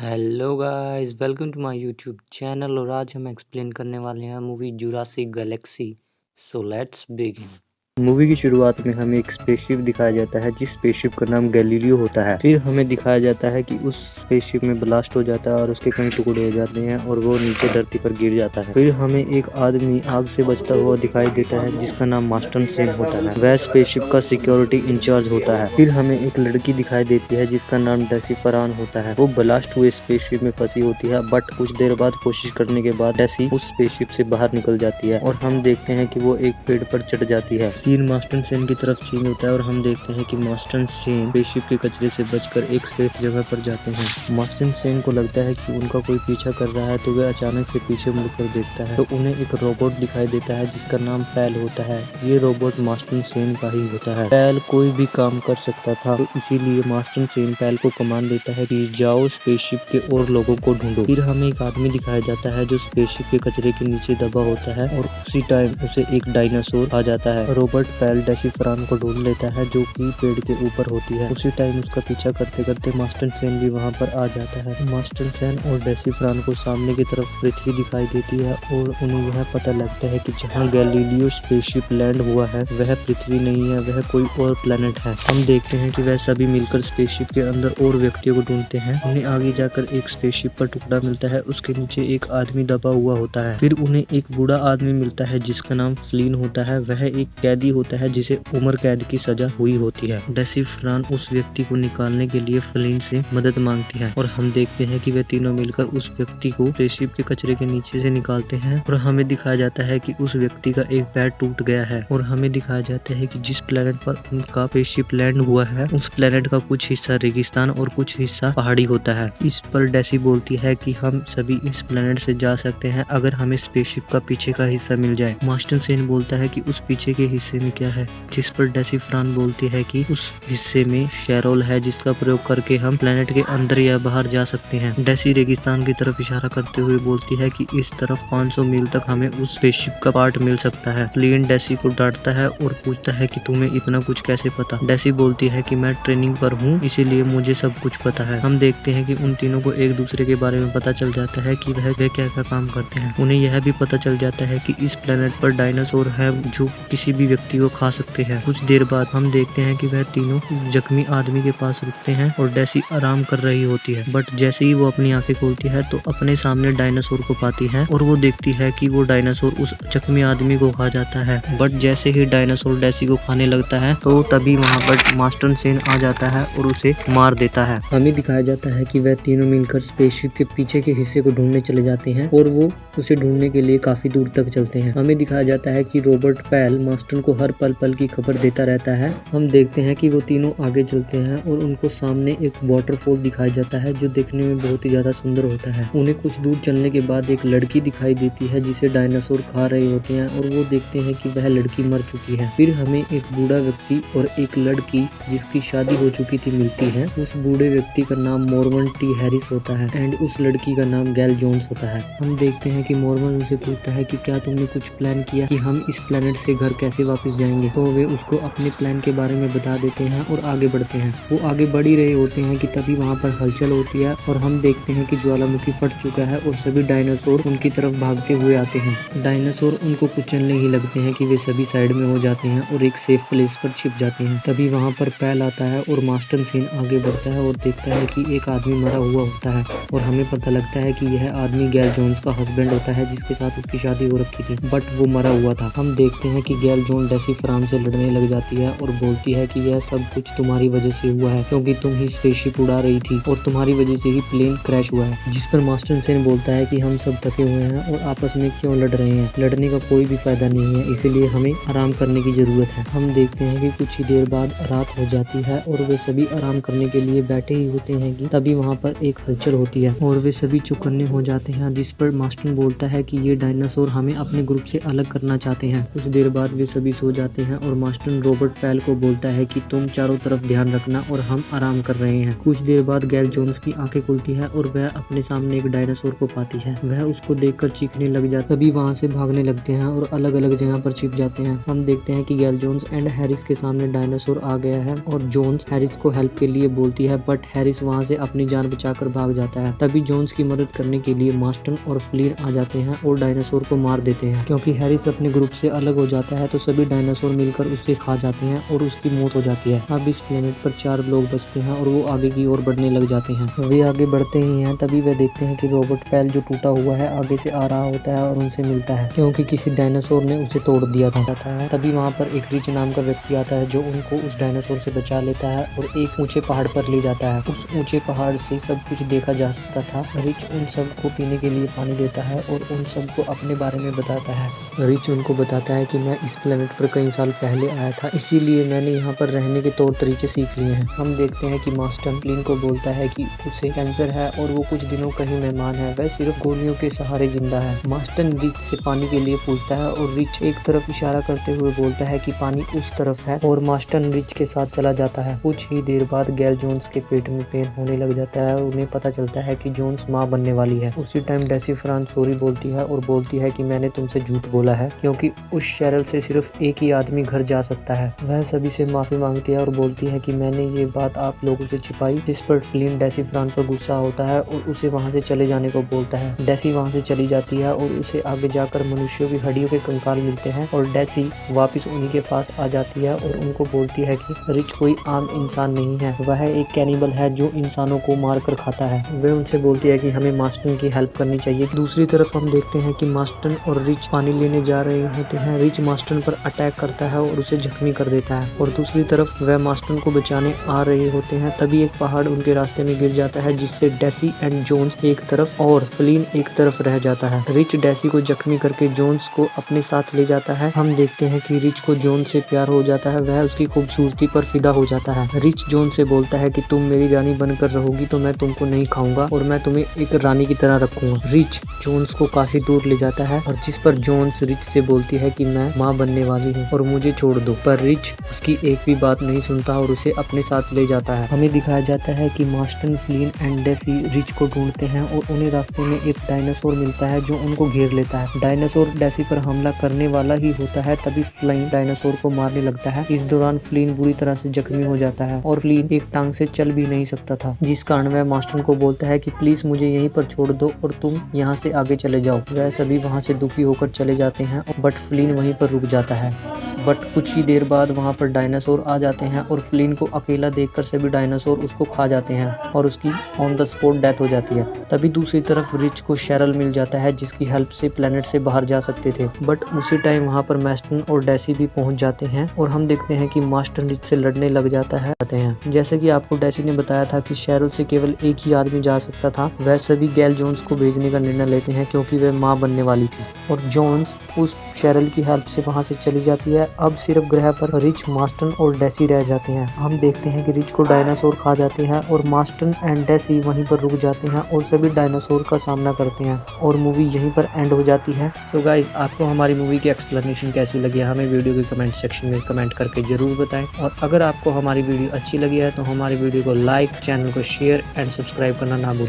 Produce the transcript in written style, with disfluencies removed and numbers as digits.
Hello guys, welcome to my YouTube channel. और आज हम एक्सप्लेन करने वाले हैं movie Jurassic Galaxy. So let's begin. Movie की शुरुआत में हमें एक स्पेसशिप दिखाया जाता है जिस स्पेसशिप का नाम गैलीलियो होता है। फिर हमें दिखाया जाता है कि उस स्पेसशिप में ब्लास्ट हो जाता है और उसके कई टुकड़े हो जाते हैं और वो नीचे धरती पर गिर जाता है। फिर हमें एक आदमी आग से बचता हुआ दिखाई देता है जिसका नाम मास्टर सेन होता है। वह स्पेसशिप का सिक्योरिटी इंचार्ज होता है। फिर हमें एक लड़की दिखाई देती है जिसका नाम डेसी फरहान होता है। वो ब्लास्ट हुए स्पेसशिप में फंसी होती है, बट कुछ देर बाद कोशिश करने के बाद डेसी उस स्पेसशिप से बाहर निकल जाती है और हम देखते हैं कि वो एक पेड़ पर चढ़ जाती है। सीन मास्टर सेन की तरफ चेंज होता है और हम देखते हैं कि मास्टर सेन स्पेसशिप के कचरे से बचकर एक सेफ जगह पर जाते हैं। मास्टर सेन को लगता है कि उनका कोई पीछा कर रहा है, तो वे अचानक से पीछे मुड़कर देखता है तो उन्हें एक रोबोट दिखाई देता है जिसका नाम पैल होता है। ये रोबोट मास्टर सेन का ही होता है। पैल कोई भी काम कर सकता था, तो इसीलिए मास्टर सेन पैल को कमांड देता है कि जाओ स्पेसशिप के और लोगों को ढूंढो। फिर हमें एक आदमी दिखाया जाता है जो स्पेसशिप के कचरे के नीचे दबा होता है और उसी टाइम उसे एक डायनासोर आ जाता है। रोबोट पैल डेसी फरहान को ढूंढ लेता है जो कि पेड़ के ऊपर होती है। उसी टाइम उसका पीछा करते करते मास्टर सेन भी वहां पर आ जाता है। मास्टर सेन और डेसी फरहान को सामने की तरफ पृथ्वी दिखाई देती है और उन्हें यह पता लगता है कि जहां गैलीलियो स्पेसशिप लैंड हुआ है वह पृथ्वी नहीं है, वह कोई और प्लेनेट है। हम देखते हैं कि वह सभी मिलकर स्पेसशिप के अंदर और व्यक्तियों को ढूंढते हैं। उन्हें आगे जाकर एक स्पेसशिप का टुकड़ा मिलता है, उसके नीचे एक आदमी दबा हुआ होता है। फिर उन्हें एक बूढ़ा आदमी मिलता है जिसका नाम फ्लिन होता है। वह एक कैदी होता है जिसे उम्र कैद की सजा हुई होती है। डेसी फरहान उस व्यक्ति को निकालने के लिए फ्लिन से मदद मांगती है और हम देखते हैं कि वे तीनों मिलकर उस व्यक्ति को स्पेसशिप के कचरे के नीचे से निकालते हैं और हमें दिखाया जाता है कि उस व्यक्ति का एक पैर टूट गया है और हमें दिखाया जाता है कि जिस प्लेनेट पर उनका स्पेसशिप लैंड हुआ है उस प्लेनेट का कुछ हिस्सा रेगिस्तान और कुछ हिस्सा पहाड़ी होता है। इस पर डेसी बोलती है कि हम सभी इस प्लेनेट से जा सकते हैं अगर हमें स्पेसशिप का पीछे का हिस्सा मिल जाए। मास्टर सेन बोलता है कि उस पीछे के हिस्से में क्या है, जिस पर डेसी फरहान बोलती है कि उस हिस्से में शेरोल है जिसका प्रयोग करके हम प्लेनेट के अंदर या बाहर जा सकते हैं। डेसी रेगिस्तान की तरफ इशारा करते हुए बोलती है कि इस तरफ 500 मील तक हमें उस स्पेसशिप का पार्ट मिल सकता है। फ्लिन डेसी को डांटता है और पूछता है कि तुम्हें इतना कुछ कैसे पता। डेसी बोलती है कि मैं ट्रेनिंग पर हूँ, इसीलिए मुझे सब कुछ पता है। हम देखते हैं कि उन तीनों को एक दूसरे के बारे में पता चल जाता है कि वह क्या क्या काम करते हैं। उन्हें यह भी पता चल जाता है कि इस प्लेनेट पर डायनासोर है जो किसी भी व्यक्ति को खा सकते हैं। कुछ देर बाद हम देखते हैं कि वह तीनों जख्मी आदमी के पास रुकते हैं और डेसी आराम कर रही होती है, बट जैसे ही वो अपनी आंखें खोलती है तो अपने सामने डायनासोर को पाती है और वो देखती है कि वो डायनासोर उस जख्मी आदमी को खा जाता है। बट जैसे ही डायनासोर डेसी को खाने लगता है तो तभी वहाँ पर मास्टर सेन आ जाता है और उसे मार देता है। हमें दिखाया जाता है कि वह तीनों मिलकर स्पेसशिप के पीछे के हिस्से को ढूंढने चले जाते हैं और वो उसे ढूंढने के लिए काफी दूर तक चलते हैं। हमें दिखाया जाता है कि रॉबर्ट पैल मास्टर को हर पल पल की खबर देता रहता है। हम देखते हैं कि वो तीनों आगे चलते हैं और उनको सामने एक वाटरफॉल दिखाया जाता है जो देखने में बहुत ही ज्यादा सुंदर होता है। उन्हें कुछ दूर चलने के बाद एक लड़की दिखाई देती है जिसे डायनासोर खा रहे होते हैं और वो देखते हैं कि वह लड़की मर चुकी है। फिर हमें एक बूढ़ा व्यक्ति और एक लड़की जिसकी शादी हो चुकी थी मिलती है। उस बूढ़े व्यक्ति का नाम मॉर्मन टी हैरिस होता है एंड उस लड़की का नाम गैल जोन्स होता है। हम देखते हैं कि मॉर्मन उनसे पूछता है कि क्या तुमने कुछ प्लान किया कि हम इस प्लेनेट से घर कैसे वापस जाएंगे, तो वे उसको अपने प्लान के बारे में बता देते हैं और आगे बढ़ते हैं। वो आगे बढ़ ही रहे होते हैं कि तभी वहाँ पर हलचल होती है और हम देखते हैं कि ज्वालामुखी फट चुका है और सभी डायनासोर उनकी तरफ भागते हुए आते हैं। डायनासोर उनको कुचलने ही लगते हैं कि वे सभी साइड में हो जाते हैं और एक सेफ प्लेस पर छिप जाते हैं। तभी वहाँ पर पैल आता है और मास्टर सेन आगे बढ़ता है और देखता है कि एक आदमी मरा हुआ होता है और हमें पता लगता है कि यह आदमी गैल जोन्स का हस्बैंड होता है जिसके साथ उसकी शादी हो रखी थी, बट वो मरा हुआ था। हम देखते हैं कि गैल जोन डेसी फरहान से लड़ने लग जाती है और बोलती है कि यह सब कुछ तुम्हारी वजह से हुआ है क्योंकि तुम ही स्पेसशिप उड़ा रही थी और तुम्हारी वजह से ही प्लेन क्रैश हुआ है। जिस पर मास्टर सेन बोलता है कि हम सब थके हुए हैं और आपस में क्यों लड़ रहे हैं, लड़ने का कोई भी फायदा नहीं है, इसीलिए हमें आराम करने की जरूरत है। हम देखते हैं कि कुछ ही देर बाद रात हो जाती है और वे सभी आराम करने के लिए बैठे ही होते हैं कि तभी वहाँ पर एक हलचल होती है और वे सभी चौकन्ने हो जाते हैं। जिस पर मास्टर बोलता है कि ये डायनासोर हमें अपने ग्रुप से अलग करना चाहते हैं। कुछ देर बाद वे सभी भी सो जाते हैं और मास्टन रॉबर्ट पैल को बोलता है कि तुम चारों तरफ ध्यान रखना और हम आराम कर रहे हैं। कुछ देर बाद गैल जोन्स की आंखें खुलती है और वह अपने सामने एक डायनासोर को पाती है। वह उसको देखकर चीखने लग जाता, तभी वहाँ से भागने लगते हैं और अलग अलग जगह पर छिप जाते हैं। हम देखते हैं कि गैल जोन्स एंड हैरिस के सामने डायनासोर आ गया है और जोन्स हैरिस को हेल्प के लिए बोलती है, बट हैरिस वहाँ से अपनी जान बचाकर भाग जाता है। तभी जोन्स की मदद करने के लिए मास्टन और फ्लीन आ जाते हैं और डायनासोर को मार देते हैं। क्योंकि हैरिस अपने ग्रुप से अलग हो जाता है तो सभी डायनासोर मिलकर उसे खा जाते हैं और उसकी मौत हो जाती है। अब इस प्लेनेट पर 4 लोग बचते हैं और वो आगे की ओर बढ़ने लग जाते हैं। वे आगे बढ़ते ही हैं तभी वे देखते हैं कि रॉबर्ट पैल जो टूटा हुआ है आगे से आ रहा होता है और उनसे मिलता है, क्योंकि किसी डायनासोर ने उसे तोड़ दिया था। तभी वहाँ पर एक रिच नाम का व्यक्ति आता है जो उनको उस डायनासोर से बचा लेता है और एक ऊंचे पहाड़ पर ले जाता है। उस ऊंचे पहाड़ से सब कुछ देखा जा सकता था। रिच उन सबको पीने के लिए पानी देता है और उन सबको अपने बारे में बताता है। रिच उनको बताता है कि मैं इस प्लेनेट पर कई साल पहले आया था, इसीलिए मैंने यहाँ पर रहने के तौर तरीके सीख लिए हैं। हम देखते हैं कि मास्टन फ्लीन को बोलता है कि उसे कैंसर है और वो कुछ दिनों का ही मेहमान है, वह सिर्फ गोलियों के सहारे जिंदा है। मास्टन रिच से पानी के लिए पूछता है और रिच एक तरफ इशारा करते हुए बोलता है कि पानी उस तरफ है और मास्टन रिच के साथ चला जाता है। कुछ ही देर बाद गैल जोन्स के पेट में पेन होने लग जाता है और उन्हें पता चलता है कि जोन्स माँ बनने वाली है। उसी टाइम डेसी फ्रांस सॉरी बोलती है और बोलती है कि मैंने तुमसे झूठ बोला है, क्योंकि उस शैरल से सिर्फ एक ही आदमी घर जा सकता है। वह सभी से माफी मांगती है और बोलती है कि मैंने ये बात आप लोगों से छिपाई, जिस पर फ्लीन डेसी फ्रांस पर गुस्सा होता है और उसे वहाँ से चले जाने को बोलता है। डेसी वहाँ से चली जाती है और उसे आगे जाकर मनुष्यों की हड्डियों के कंकाल मिलते हैं और डेसी वापस उन्हीं के पास आ जाती है और उनको बोलती है कि रिच कोई आम इंसान नहीं है, वह एक कैनिबल है जो इंसानों को मार कर खाता है। वे उनसे बोलती है कि हमें मास्टन की हेल्प करनी चाहिए। दूसरी तरफ हम देखते हैं कि मास्टन और रिच पानी लेने जा रहे होते हैं। रिच मास्टन पर अटैक करता है और उसे जख्मी कर देता है और दूसरी तरफ वह मास्टन को बचाने आ रहे होते हैं। तभी एक पहाड़ उनके रास्ते में गिर जाता है, जिससे डेसी एंड जोन्स एक तरफ और फ्लीन एक तरफ रह जाता है। रिच डेसी को जख्मी करके जोन्स को अपने साथ ले जाता है। हम देखते हैं कि रिच को जोन से प्यार हो जाता है, वह उसकी खूबसूरती पर फिदा हो जाता है। रिच जोन से बोलता है कि तुम मेरी रानी बनकर रहोगी तो मैं तुमको नहीं खाऊंगा और मैं तुम्हें एक रानी की तरह रखूंगा। रिच जोन्स को काफी दूर ले जाता है और जिस पर जोन्स रिच से बोलती है कि मैं माँ बनने वाली हूँ और मुझे छोड़ दो, पर रिच उसकी एक भी बात नहीं सुनता और उसे अपने साथ ले जाता है। हमें दिखाया जाता है कि मास्टन, फ्लीन एंड डेसी रिच को ढूंढते हैं और उन्हें रास्ते में एक डायनासोर मिलता है जो उनको घेर लेता है। डायनासोर डेसी पर हमला करने वाला ही होता है, तभी फ्लीन डायनासोर को मारने लगता है। इस दौरान फ्लीन बुरी तरह से जख्मी हो जाता है और फ्लीन एक टांग से चल भी नहीं सकता था, जिस कारण वह मास्टन को बोलता है कि प्लीज मुझे यहीं पर छोड़ दो और तुम यहाँ से आगे चले जाओ। वह सभी वहाँ से दुखी होकर चले जाते हैं, बट फ्लीन वहीं पर रुक जाता है। बट कुछ ही देर बाद वहाँ पर डायनासोर आ जाते हैं और फ्लीन को अकेला देखकर सभी डायनासोर उसको खा जाते हैं और उसकी ऑन द स्पॉट डेथ हो जाती है। तभी दूसरी तरफ रिच को शैरल मिल जाता है, जिसकी हेल्प से प्लेनेट से बाहर जा सकते थे। बट उसी टाइम वहाँ पर मास्टन और डेसी भी पहुँच जाते हैं और हम देखते हैं कि मास्टन रिच से लड़ने लग जाता है। जैसे कि आपको डेसी ने बताया था कि शैरल से केवल एक ही आदमी जा सकता था, वह सभी गैल जोन्स को भेजने का निर्णय लेते हैं क्योंकि वह माँ बनने वाली थी और जोन्स उस शैरल की हेल्प से वहाँ से चली जाती है। अब सिर्फ ग्रह पर रिच, मास्टन और डेसी रह जाते हैं। हम देखते हैं कि रिच को डायनासोर खा जाते हैं और मास्टन एंड डेसी वहीं पर रुक जाते हैं और सभी डायनासोर का सामना करते हैं और मूवी यहीं पर एंड हो जाती है। सो गाइस, आपको हमारी मूवी की एक्सप्लेनेशन कैसी लगी हमें वीडियो के कमेंट सेक्शन में कमेंट करके जरूर बताएं और अगर आपको हमारी वीडियो अच्छी लगी है तो हमारी वीडियो को लाइक, चैनल को शेयर एंड सब्सक्राइब करना ना भूलें।